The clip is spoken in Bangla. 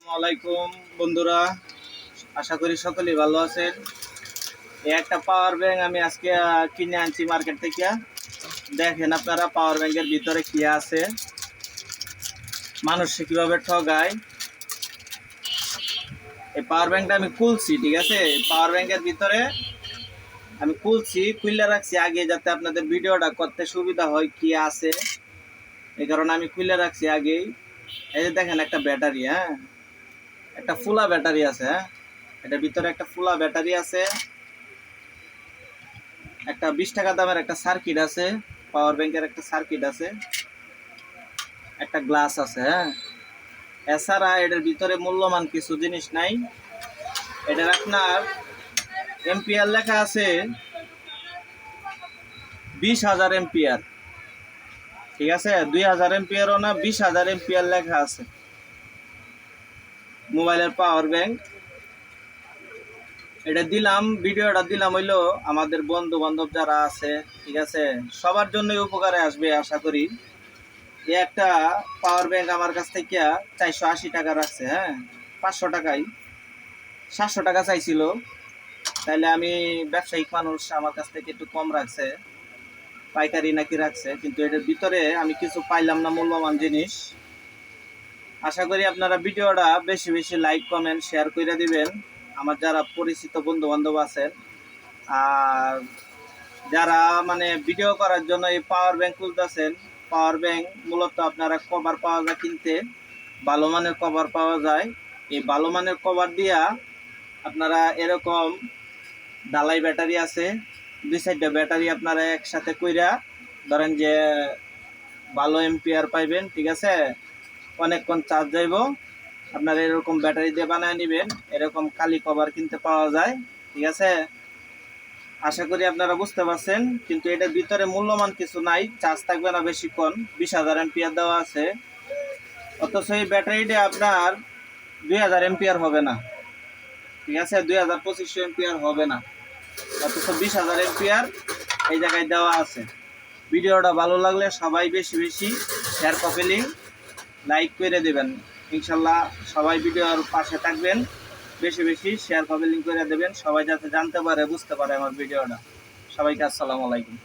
আসসালামাইকুম বন্ধুরা, আশা করি সকলেই ভালো আছেন। এই একটা পাওয়ার ব্যাংক আমি আজকে কিনে আনছি মার্কেট থেকে। দেখেন আপনারা পাওয়ার ব্যাংকের ভিতরে কি আছে, মানুষ কিভাবে ঠগায়। এই পাওয়ার ব্যাংকটা আমি খুলছি, ঠিক আছে। পাওয়ার ব্যাংকের ভিতরে আমি খুলে রাখছি আগে, যাতে আপনাদের ভিডিওটা করতে সুবিধা হয় কি আছে, এই কারণে আমি খুলে রাখছি আগেই। এই যে দেখেন একটা ব্যাটারি, হ্যাঁ, একটা ফুলা ব্যাটারি আছে, হ্যাঁ, এটার ভিতরে একটা ফুলা ব্যাটারি আছে, একটা 20 টাকা দামের একটা সার্কিট আছে, পাওয়ার ব্যাংকের একটা সার্কিট আছে, একটা গ্লাস আছে, হ্যাঁ। এছাড়া এটার ভিতরে মূল্যবান কিছু জিনিস নাই। এটার আপনার এম্পিয়ার লেখা আছে 20,000 এম্পিয়ার, ঠিক আছে। 2,000 এম্পিয়ারও না, 20,000 এম্পিয়ার লেখা আছে। মোবাইলের পাওয়ার ব্যাংক এটা দিলাম, ভিডিওটা দিলাম হইলো আমাদের বন্ধু বান্ধব যারা আছে, ঠিক আছে, সবার জন্যই উপকারে আসবে আশা করি। এই একটা পাওয়ার ব্যাংক আমার কাছ থেকে 480 টাকা রাখছে, হ্যাঁ, 500 টাকায় 700 টাকা চাইছিল, তাইলে আমি ব্যবসায়িক মানুষ, আমার কাছ থেকে একটু কম রাখছে, পাইকারি নাকি রাখছে, কিন্তু এটার ভিতরে আমি কিছু পাইলাম না মূল্যবান জিনিস। আশা করি আপনারা ভিডিওটা বেশি বেশি লাইক কমেন্ট শেয়ার করে দিবেন, আমার যারা পরিচিত বন্ধু বান্ধব আছেন। আর যারা মানে ভিডিও করার জন্য এই পাওয়ার ব্যাংক খুলতেছেন, পাওয়ার ব্যাংক মূলত আপনারা কভার পাওয়া যায় কিনতে, ভালো মানের কভার পাওয়া যায়। এই ভালো মানের কভার দিয়া আপনারা এরকম ডালাই ব্যাটারি আছে, 2-4টা ব্যাটারি আপনারা একসাথে কইরা ধরেন যে ভালো এম্পিয়ার পাইবেন, ঠিক আছে, অনেকক্ষণ চার্জ যাইব। আপনারা এরকম ব্যাটারি দিয়ে বানায় নেবেন, এরকম কালি কভার কিনতে পাওয়া যায়, ঠিক আছে। আশা করি আপনারা বুঝতে পারছেন। কিন্তু এটার ভিতরে মূল্যবান কিছু নাই, চার্জ থাকবে না বেশিক্ষণ, 20,000 এম্পিয়ার দেওয়া আছে। অথচ এই ব্যাটারিটা আপনার 2,000 এম্পিয়ার হবে না, ঠিক আছে, 2,2500 এম্পিয়ার হবে না, অথচ 20,000 এম্পিয়ার এই জায়গায় দেওয়া আছে। ভিডিওটা ভালো লাগলে সবাই বেশি বেশি শেয়ার কপি লিঙ্ক লাইক করে দেবেন, ইনশাল্লাহ সবাই ভিডিওর পাশে থাকবেন, বেশি বেশি শেয়ার কপি লিঙ্ক করে দেবেন, সবাই যাতে জানতে পারে বুঝতে পারে আমার ভিডিওটা। সবাইকে আসসালামু আলাইকুম।